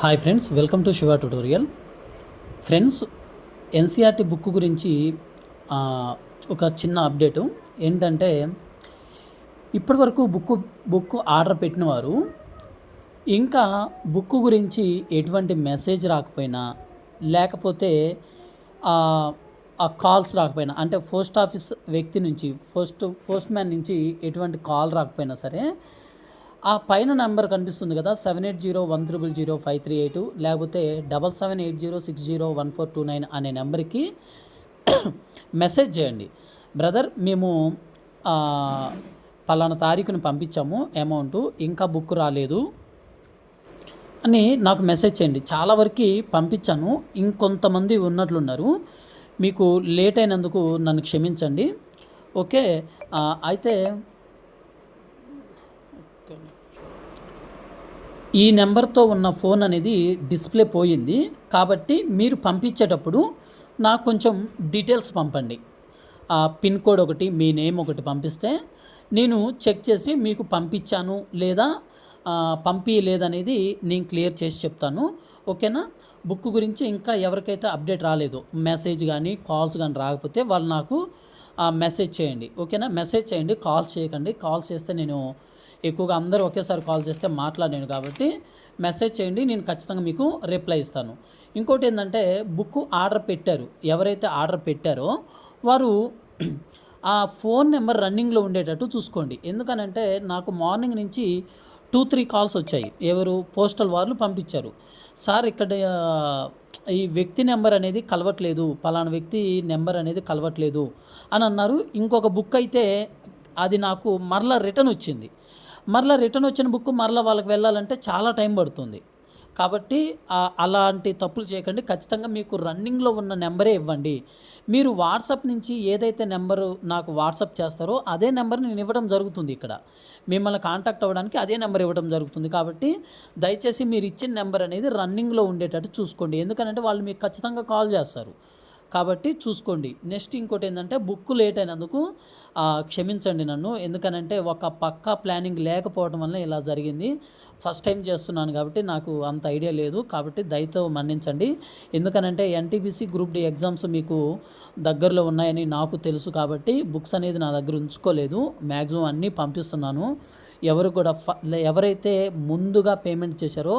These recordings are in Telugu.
Hi friends, welcome to Shiva tutorial. Friends, NCERT book గురించి ఆ, ఒక చిన్న అప్డేటు ఏంటంటే, ఇప్పటివరకు బుక్ ఆర్డర్ పెట్టిన వారు ఇంకా బుక్ గురించి ఎటువంటి మెసేజ్ రాకపోయినా, లేకపోతే ఆ ఆ కాల్స్ రాకపోయినా, అంటే పోస్ట్ ఆఫీస్ వ్యక్తి నుంచి పోస్ట్ మ్యాన్ నుంచి ఎటువంటి కాల్ రాకపోయినా సరే, ఆ పైన నెంబర్ కనిపిస్తుంది కదా, 7801005382, లేకపోతే 7780601429 అనే నెంబర్కి మెసేజ్ చేయండి. బ్రదర్, మేము ఆ, పలానా తారీఖుని పంపించాము, అమౌంట్ ఇంకా బుక్ రాలేదు అని నాకు మెసేజ్ చేయండి. చాలా వరకు పంపించాను, ఇంకొంతమంది ఉన్నట్లున్నారు. మీకు లేట్ అయినందుకు నన్ను క్షమించండి. ఓకే. అయితే ఈ నెంబర్తో ఉన్న ఫోన్ అనేది డిస్ప్లే పోయింది, కాబట్టి మీరు పంపించేటప్పుడు నాకు కొంచెం డీటెయిల్స్ పంపండి. పిన్ కోడ్ ఒకటి, మీ నేమ్ ఒకటి పంపిస్తే నేను చెక్ చేసి మీకు పంపించాను లేదా పంపించలేదనేది నేను క్లియర్ చేసి చెప్తాను. ఓకేనా? బుక్ గురించి ఇంకా ఎవరికైతే అప్డేట్ రాలేదో, మెసేజ్ కానీ కాల్స్ కానీ రాకపోతే వాళ్ళు నాకు మెసేజ్ చేయండి. ఓకేనా? మెసేజ్ చేయండి, కాల్స్ చేయకండి. కాల్స్ చేస్తే నేను ఎక్కువగా అందరూ ఒకేసారి కాల్ చేస్తే మాట్లాడాను, కాబట్టి మెసేజ్ చేయండి, నేను ఖచ్చితంగా మీకు రిప్లై ఇస్తాను. ఇంకోటి ఏంటంటే, బుక్ ఆర్డర్ పెట్టారు, ఎవరైతే ఆర్డర్ పెట్టారో వారు ఆ ఫోన్ నెంబర్ రన్నింగ్లో ఉండేటట్టు చూసుకోండి. ఎందుకనంటే నాకు మార్నింగ్ నుంచి 2-3 కాల్స్ వచ్చాయి. ఎవరు పోస్టల్ వాళ్ళు పంపించారు, సార్ ఇక్కడ ఈ వ్యక్తి నెంబర్ అనేది కలవట్లేదు, పలానా వ్యక్తి నెంబర్ అనేది కలవట్లేదు అని అన్నారు. ఇంకొక బుక్ అయితే అది నాకు మరలా రిటర్న్ వచ్చింది. మరలా రిటర్న్ వచ్చిన బుక్ మరలా వాళ్ళకి వెళ్ళాలంటే చాలా టైం పడుతుంది. కాబట్టి అలాంటి తప్పులు చేయకండి. ఖచ్చితంగా మీకు రన్నింగ్లో ఉన్న నెంబరే ఇవ్వండి. మీరు వాట్సాప్ నుంచి ఏదైతే నెంబరు నాకు వాట్సాప్ చేస్తారో అదే నెంబర్ నేను ఇవ్వడం జరుగుతుంది. ఇక్కడ మిమ్మల్ని కాంటాక్ట్ అవ్వడానికి అదే నెంబర్ ఇవ్వడం జరుగుతుంది. కాబట్టి దయచేసి మీరు ఇచ్చిన నెంబర్ అనేది రన్నింగ్లో ఉండేటట్టు చూసుకోండి. ఎందుకంటే వాళ్ళు మీకు ఖచ్చితంగా కాల్ చేస్తారు, కాబట్టి చూసుకోండి. నెక్స్ట్ ఇంకోటి ఏంటంటే, బుక్ లేట్ అయినందుకు క్షమించండి నన్ను. ఎందుకనంటే ఒక పక్కా ప్లానింగ్ లేకపోవడం వల్ల ఇలా జరిగింది. ఫస్ట్ టైం చేస్తున్నాను కాబట్టి నాకు అంత ఐడియా లేదు, కాబట్టి దయతో మన్నించండి. ఎందుకనంటే ఎన్టీపీసీ గ్రూప్ డి ఎగ్జామ్స్ మీకు దగ్గరలో ఉన్నాయని నాకు తెలుసు, కాబట్టి బుక్స్ అనేది నా దగ్గర ఉంచుకోలేదు. మ్యాక్సిమం అన్నీ పంపిస్తున్నాను. ఎవరు కూడా ఎవరైతే ముందుగా పేమెంట్ చేశారో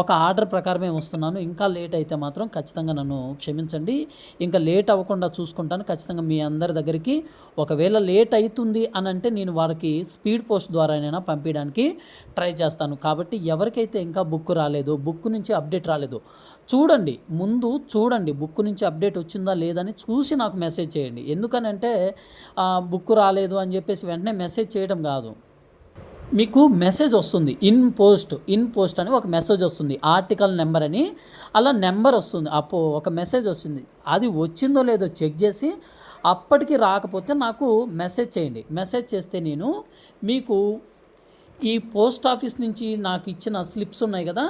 ఒక ఆర్డర్ ప్రకారమే వస్తున్నాను. ఇంకా లేట్ అయితే మాత్రం ఖచ్చితంగా నన్ను క్షమించండి. ఇంకా లేట్ అవ్వకుండా చూసుకుంటాను. ఖచ్చితంగా మీ అందరి దగ్గరికి ఒకవేళ లేట్ అవుతుంది అని అంటే నేను వారికి స్పీడ్ పోస్ట్ ద్వారానైనా పంపించడానికి ట్రై చేస్తాను. కాబట్టి ఎవరికైతే ఇంకా బుక్ రాలేదు, బుక్ నుంచి అప్డేట్ రాలేదు, చూడండి, ముందు చూడండి బుక్ నుంచి అప్డేట్ వచ్చిందా లేదని చూసి నాకు మెసేజ్ చేయండి. ఎందుకనంటే బుక్ రాలేదు అని చెప్పేసి వెంటనే మెసేజ్ చేయడం కాదు. మీకు మెసేజ్ వస్తుంది, ఇన్ పోస్ట్ అని ఒక మెసేజ్ వస్తుంది, ఆర్టికల్ నెంబర్ అని అలా నెంబర్ వస్తుంది, ఒక మెసేజ్ వస్తుంది. అది వచ్చిందో లేదో చెక్ చేసి అప్పటికి రాకపోతే నాకు మెసేజ్ చేయండి. మెసేజ్ చేస్తే నేను మీకు ఈ పోస్ట్ ఆఫీస్ నుంచి నాకు ఇచ్చిన స్లిప్స్ ఉన్నాయి కదా,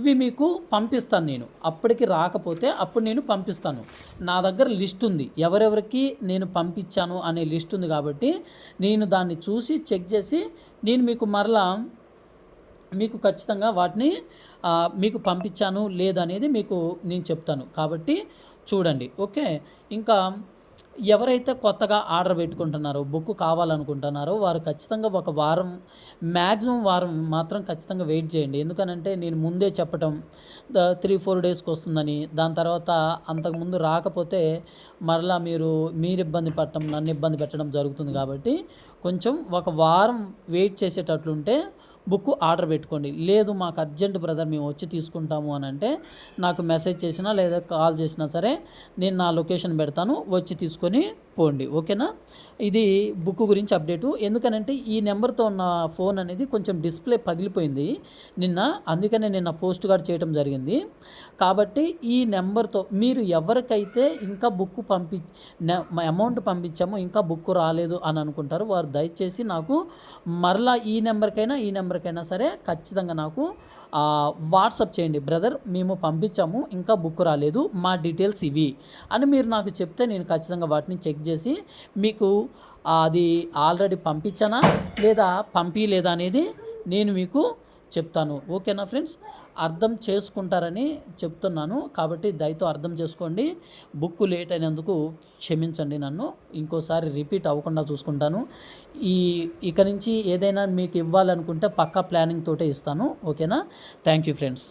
ఇవి మీకు పంపిస్తాను. నేను అప్పటికి రాకపోతే అప్పుడు నేను పంపిస్తాను. నా దగ్గర లిస్ట్ ఉంది, ఎవరెవరికి నేను పంపించాను అనే లిస్ట్ ఉంది. కాబట్టి నేను దాన్ని చూసి చెక్ చేసి నేను మీకు ఖచ్చితంగా వాటిని మీకు పంపించాను లేదనేది మీకు నేను చెప్తాను. కాబట్టి చూడండి. ఓకే. ఇంకా ఎవరైతే కొత్తగా ఆర్డర్ పెట్టుకుంటున్నారో, బుక్ కావాలనుకుంటున్నారో వారు ఖచ్చితంగా ఒక మ్యాక్సిమం వారం మాత్రం ఖచ్చితంగా వెయిట్ చేయండి. ఎందుకనంటే నేను ముందే చెప్పటం 3-4 డేస్కి వస్తుందని, దాని తర్వాత అంతకుముందు రాకపోతే మరలా మీరు ఇబ్బంది పడటం, నన్ను ఇబ్బంది పెట్టడం జరుగుతుంది. కాబట్టి కొంచెం ఒక వారం వెయిట్ చేసేటట్లుంటే బుక్ ఆర్డర్ పెట్టుకోండి. లేదు మాకు అర్జెంట్ బ్రదర్, మేము వచ్చి తీసుకుంటాము అని అంటే నాకు మెసేజ్ చేసినా లేదా కాల్ చేసినా సరే నేను నా లొకేషన్ పెడతాను, వచ్చి తీసుకొని పోండి. ఓకేనా? ఇది బుక్ గురించి అప్డేటు. ఎందుకనంటే ఈ నెంబర్తో ఉన్న ఫోన్ అనేది కొంచెం డిస్ప్లే పగిలిపోయింది నిన్న, అందుకనే నిన్న పోస్ట్ కార్డ్ చేయడం జరిగింది. కాబట్టి ఈ నెంబర్తో మీరు ఎవరికైతే ఇంకా బుక్ అమౌంట్ పంపించామో ఇంకా బుక్ రాలేదు అని అనుకుంటారు, వారు దయచేసి నాకు మరలా ఈ నెంబర్కైనా సరే ఖచ్చితంగా నాకు వాట్సాప్ చేయండి. బ్రదర్, మేము పంపించాము, ఇంకా బుక్ రాలేదు, మా డీటెయిల్స్ ఇవి అని మీరు నాకు చెప్తే నేను ఖచ్చితంగా వాటిని చెక్ చేసి మీకు అది ఆల్రెడీ పంపించానా లేదా పంపించలేదా అనేది నేను మీకు చెప్తాను. ఓకేనా ఫ్రెండ్స్? అర్థం చేసుకుంటారని చెప్తున్నాను. కాబట్టి దయతో అర్థం చేసుకోండి. బుక్ లేట్ అయినందుకు క్షమించండి నన్ను. ఇంకోసారి రిపీట్ అవ్వకుండా చూసుకుంటాను. ఇక నుంచి ఏదైనా మీకు ఇవ్వాలనుకుంటే పక్కా ప్లానింగ్ తోటే ఇస్తాను. ఓకేనా? Thank you friends.